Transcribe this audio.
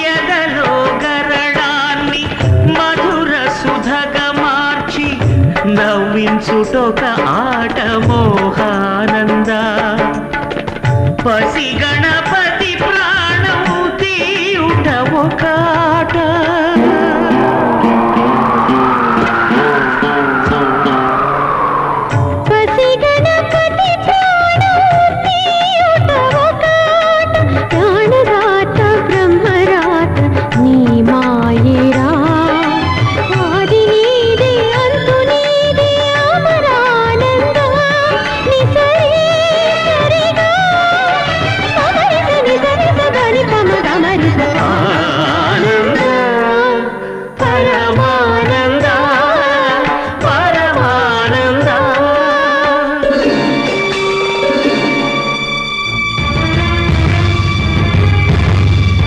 ఎదలో గరళాన్ని మధుర సుధగా మార్చి నవ్వించుటొక ఆట మోహానంద పసి గణపతి ప్రాణము తీయుట ఒకాట Marisa